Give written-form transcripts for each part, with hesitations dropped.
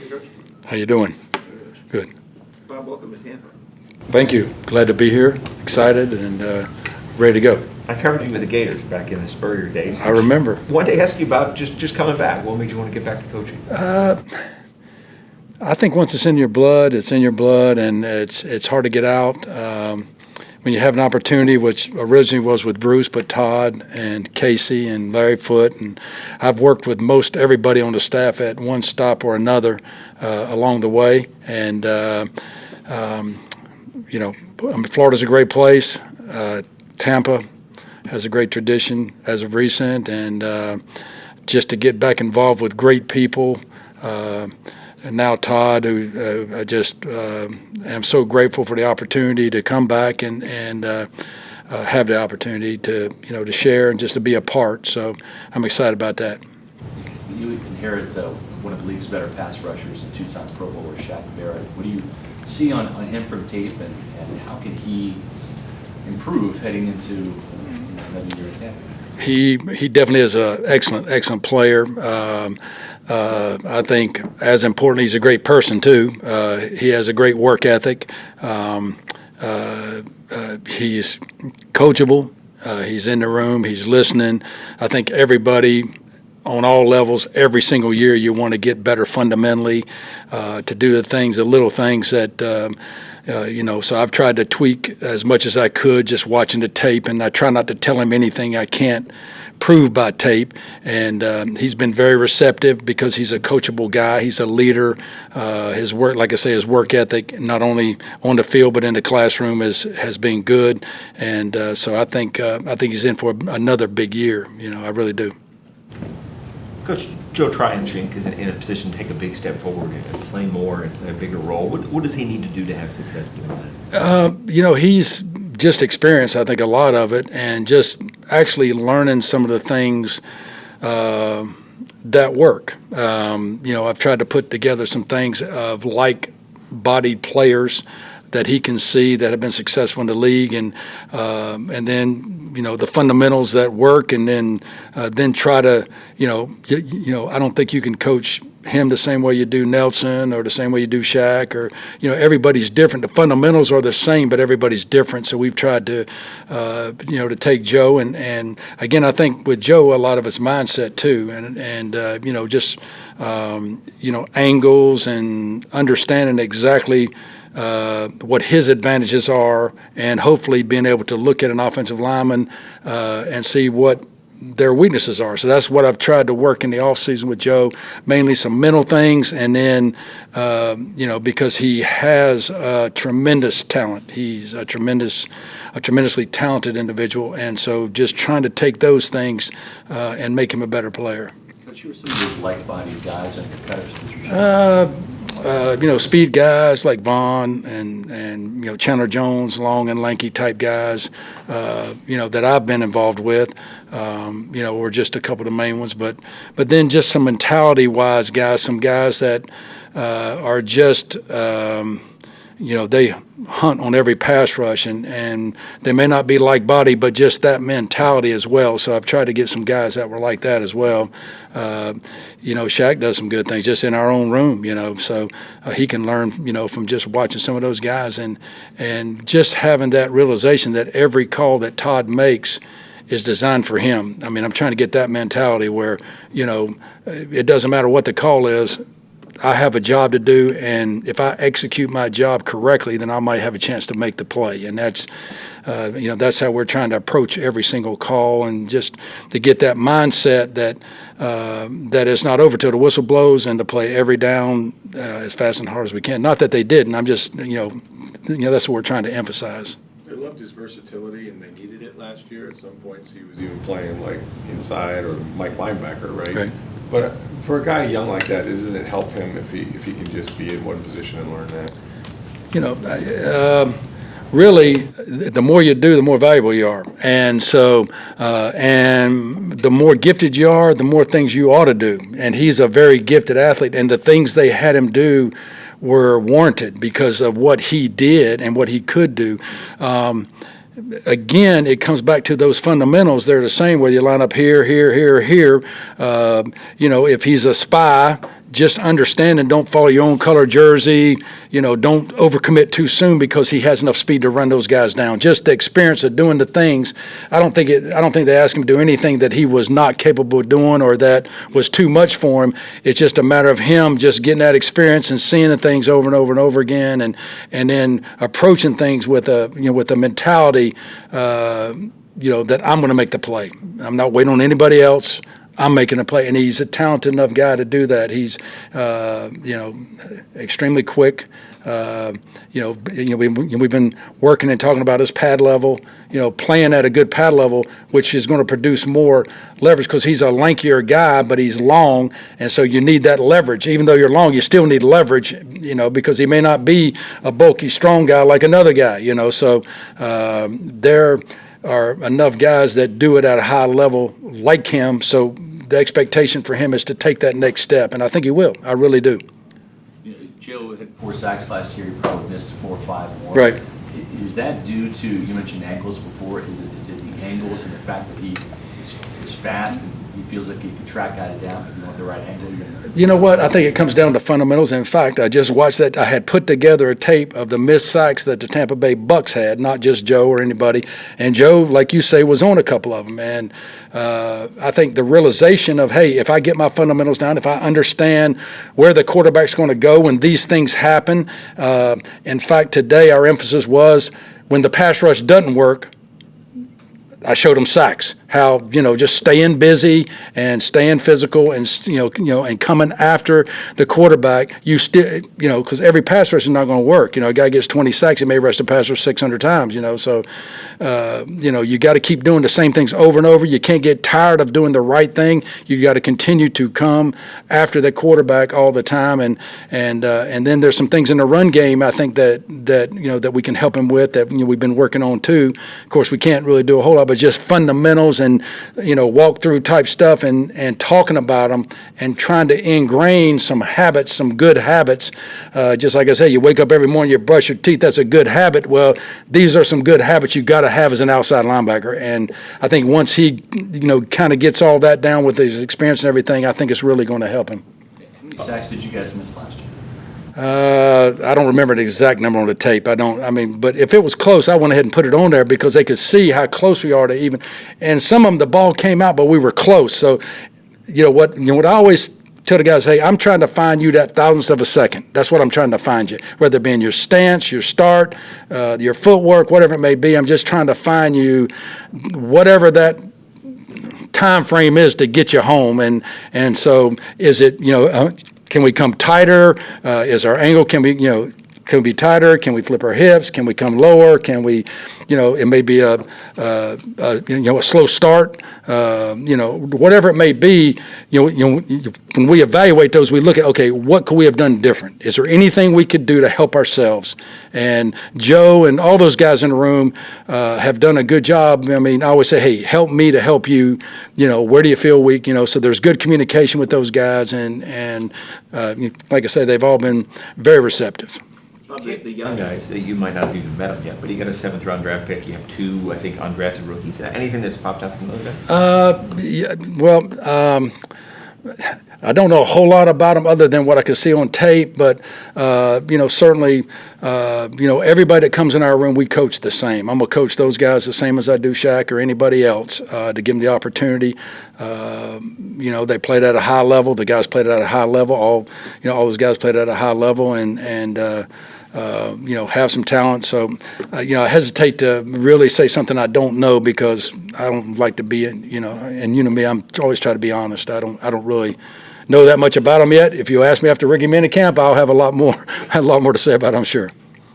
Coach. How you doing? Good. Bob, welcome to Tampa. Thank you. Glad to be here. Excited and ready to go. I covered you with the Gators back in the Spurrier days. I remember. Wanted to ask you about just coming back. What made you want to get back to coaching? I think once it's in your blood, it's in your blood, and it's hard to get out. When you have an opportunity, which originally was with Bruce, but Todd and Casey and Larry Foote, and I've worked with most everybody on the staff at one stop or another along the way. And Florida's a great place. Tampa has a great tradition as of recent, and just to get back involved with great people. And now Todd, who I just am so grateful for the opportunity to come back and have the opportunity to to share and just to be a part. So I'm excited about that. You inherit one of the league's better pass rushers, a two-time Pro Bowler, Shaq Barrett. What do you see on him from tape, and how can he improve heading into another year at Tampa? He definitely is an excellent player. I think, as important, he's a great person too. He has a great work ethic. He's coachable. He's in the room. He's listening. I think everybody on all levels, every single year, you want to get better fundamentally, to do the little things that. So I've tried to tweak as much as I could just watching the tape, and I try not to tell him anything I can't prove by tape. And he's been very receptive because he's a coachable guy. He's a leader. His work, like I say, his work ethic, not only on the field but in the classroom, has been good. And so I think he's in for another big year. I really do. Coach, Joe Tryon-Shoyinka is in a position to take a big step forward and play more and play a bigger role. What does he need to do to have success doing that? He's just experienced, I think, a lot of it, and just actually learning some of the things that work. I've tried to put together some things of like-bodied players that he can see that have been successful in the league, and then the fundamentals that work, and then try to I don't think you can coach him the same way you do Nelson or the same way you do Shaq, or everybody's different. The fundamentals are the same, but everybody's different. So we've tried to to take Joe, and again, I think with Joe a lot of it's mindset too, and just angles and understanding exactly what his advantages are, and hopefully being able to look at an offensive lineman and see what their weaknesses are. So that's what I've tried to work in the offseason with Joe, mainly some mental things, and then because he has tremendous talent. He's a tremendously talented individual, and so just trying to take those things and make him a better player. Coach, you were some of those like-bodied guys and competitors. Speed guys like Vaughn and Chandler Jones, long and lanky type guys, that I've been involved with, were just a couple of the main ones. But then just some mentality-wise guys, some guys that are just, they hunt on every pass rush, and they may not be like body, but just that mentality as well. So I've tried to get some guys that were like that as well. Shaq does some good things just in our own room, so he can learn, from just watching some of those guys, and just having that realization that every call that Todd makes is designed for him. I mean, I'm trying to get that mentality where, it doesn't matter what the call is. I have a job to do, and if I execute my job correctly, then I might have a chance to make the play. And that's how we're trying to approach every single call, and just to get that mindset that it's not over till the whistle blows, and to play every down as fast and hard as we can. Not that they didn't. I'm just, that's what we're trying to emphasize. They loved his versatility, and they needed it last year. At some points, he was even playing like inside or Mike linebacker, right? But for a guy young like that, doesn't it help him if he can just be in one position and learn that? Really, the more you do, the more valuable you are. And so, and the more gifted you are, the more things you ought to do. And he's a very gifted athlete, and the things they had him do were warranted because of what he did and what he could do. Again, it comes back to those fundamentals. They're the same whether you line up here. If he's a spy, just understand and don't follow your own color jersey. Don't overcommit too soon because he has enough speed to run those guys down. Just the experience of doing the things. I don't think they asked him to do anything that he was not capable of doing or that was too much for him. It's just a matter of him just getting that experience and seeing the things over and over and over again, and then approaching things with a mentality, that I'm going to make the play. I'm not waiting on anybody else. I'm making a play, and he's a talented enough guy to do that. He's, extremely quick. We've been working and talking about his pad level, playing at a good pad level, which is going to produce more leverage because he's a lankier guy, but he's long, and so you need that leverage. Even though you're long, you still need leverage, because he may not be a bulky, strong guy like another guy, So there are enough guys that do it at a high level like him, so the expectation for him is to take that next step, and I think he will. I really do. Joe had 4 sacks last year. He probably missed 4 or 5 more. Right. Is that due to, you mentioned ankles before, is it the angles and the fact that he is fast and he feels like he can track guys down if you want the right angle? You know what? I think it comes down to fundamentals. In fact, I just watched that. I had put together a tape of the missed sacks that the Tampa Bay Bucs had, not just Joe or anybody. And Joe, like you say, was on a couple of them. And I think the realization of, hey, if I get my fundamentals down, if I understand where the quarterback's going to go when these things happen. In fact, today our emphasis was when the pass rush doesn't work, I showed them sacks, how, just staying busy and staying physical and, and coming after the quarterback. You still, because every pass rush is not going to work. A guy gets 20 sacks, he may rush the pass rush 600 times, So, you got to keep doing the same things over and over. You can't get tired of doing the right thing. You got to continue to come after the quarterback all the time. And then there's some things in the run game, I think that we can help him with that, we've been working on too. Of course, we can't really do a whole lot, but just fundamentals and walk through type stuff and talking about them and trying to ingrain some habits, some good habits. Just like I say, you wake up every morning, you brush your teeth. That's a good habit. Well, these are some good habits you got to have as an outside linebacker. And I think once he kind of gets all that down with his experience and everything, I think it's really going to help him. How many sacks did you guys miss last year? I don't remember the exact number on the tape. But if it was close, I went ahead and put it on there because they could see how close we are to even. And some of them, the ball came out, but we were close. So, what I always tell the guys, hey, I'm trying to find you that thousandth of a second. That's what I'm trying to find you. Whether it be in your stance, your start, your footwork, whatever it may be, I'm just trying to find you whatever that time frame is to get you home. And so is it, can we come tighter? Is our angle, can we be tighter? Can we flip our hips? Can we come lower? Can we, it may be a slow start, whatever it may be, when we evaluate those, we look at, okay, what could we have done different? Is there anything we could do to help ourselves? And Joe and all those guys in the room have done a good job. I always say, hey, help me to help you, where do you feel weak? So there's good communication with those guys. And like I say, they've all been very receptive. The young guys, you might not have even met them yet, but you got a 7th-round draft pick. You have 2, I think, undrafted rookies. Anything that's popped up from those guys? I don't know a whole lot about them other than what I could see on tape, but certainly, everybody that comes in our room, we coach the same. I'm gonna coach those guys the same as I do Shaq or anybody else to give them the opportunity. They played at a high level. The guys played at a high level. All those guys played at a high level, and have some talent. So, I hesitate to really say something I don't know because I don't like to be, and me, I'm always try to be honest. I don't really know that much about them yet. If you ask me after rookie minicamp, I'll have a lot more to say about it, I'm sure.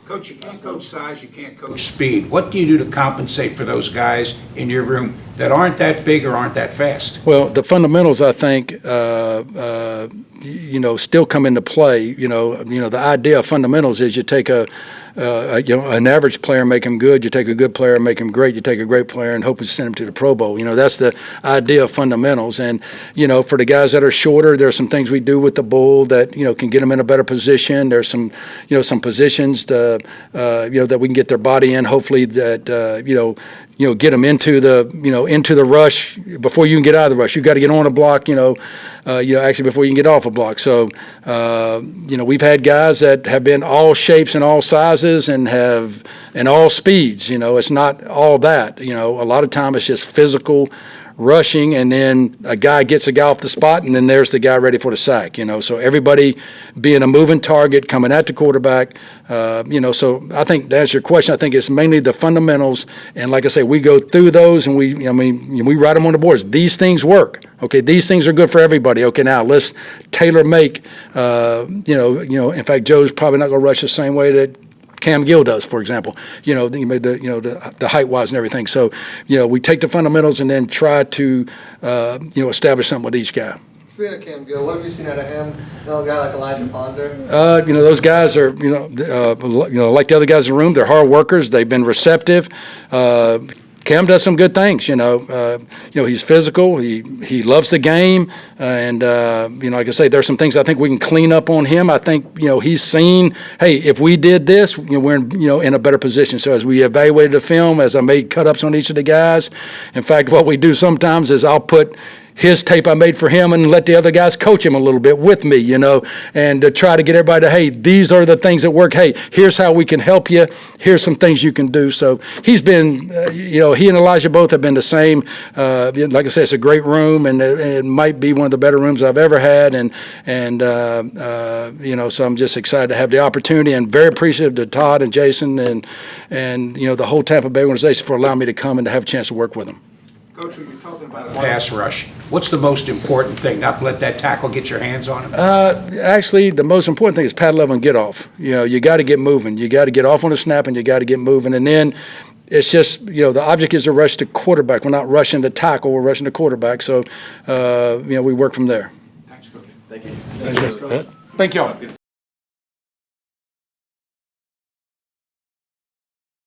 Coach, you can't coach size, you can't coach speed. What do you do to compensate for those guys in your room that aren't that big or aren't that fast? Well, the fundamentals, I think, still come into play. The idea of fundamentals is you take an average player and make him good. You take a good player and make him great. You take a great player and hope you send him to the Pro Bowl. That's the idea of fundamentals. And, for the guys that are shorter, there are some things we do with the bull that, can get them in a better position. There's some, some positions, that we can get their body in, hopefully that, get them into the, into the rush before you can get out of the rush. You got to get on a block, actually before you can get off a block. So, we've had guys that have been all shapes and all sizes and all speeds. It's not all that. A lot of time it's just physical rushing, and then a guy gets a guy off the spot, and then there's the guy ready for the sack. So everybody being a moving target coming at the quarterback. So I think to answer your question, I think it's mainly the fundamentals, and like I say, we go through those and we write them on the boards. These things work. Okay, these things are good for everybody. Okay, now let's tailor make. In fact, Joe's probably not going to rush the same way that Cam Gill does, for example, the height-wise and everything. So, we take the fundamentals and then try to, establish something with each guy. Speaking of Cam Gill, what have you seen out of him? A guy like Elijah Ponder? Those guys are, like the other guys in the room, they're hard workers. They've been receptive. Cam does some good things, he's physical, he loves the game, and, like I say, there's some things I think we can clean up on him. I think, he's seen, hey, if we did this, we're in a better position. So as we evaluated the film, as I made cut-ups on each of the guys, in fact, what we do sometimes is I'll put his tape I made for him and let the other guys coach him a little bit with me, and to try to get everybody to, hey, these are the things that work. Hey, here's how we can help you. Here's some things you can do. So he's been, he and Elijah both have been the same. Like I said, it's a great room, and it might be one of the better rooms I've ever had. So I'm just excited to have the opportunity, and very appreciative to Todd and Jason and the whole Tampa Bay organization for allowing me to come and to have a chance to work with them. Coach, when you're talking about a pass rush, what's the most important thing? Not to let that tackle get your hands on him? Actually, the most important thing is pad level and get off. You got to get moving. You got to get off on the snap, and you got to get moving. And then it's just, the object is to rush the quarterback. We're not rushing the tackle. We're rushing the quarterback. So, we work from there. Thanks, Coach. Thank you. Thank you all.